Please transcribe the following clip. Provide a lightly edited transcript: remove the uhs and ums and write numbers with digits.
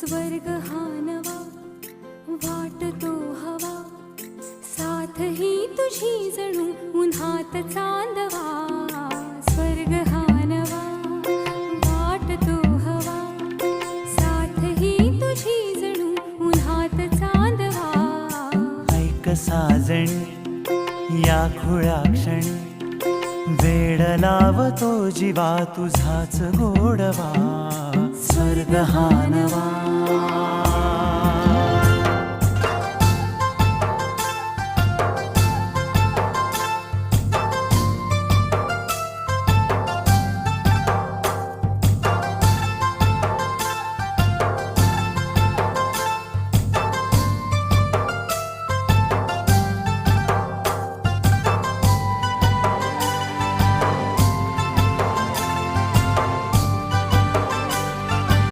स्वर्ग हा नवा वाटतो हवा, साथ ही तुझी जणू उन्हात चांदवा. स्वर्ग हा नवा वाटतो हवा, साथ ही तुझी जणू उन्हात चांदवा. ऐक साजणी या खुळ्या क्षणी, वेड लावतो जीवा तुझाच गोडवा. स्वर्ग हा नवा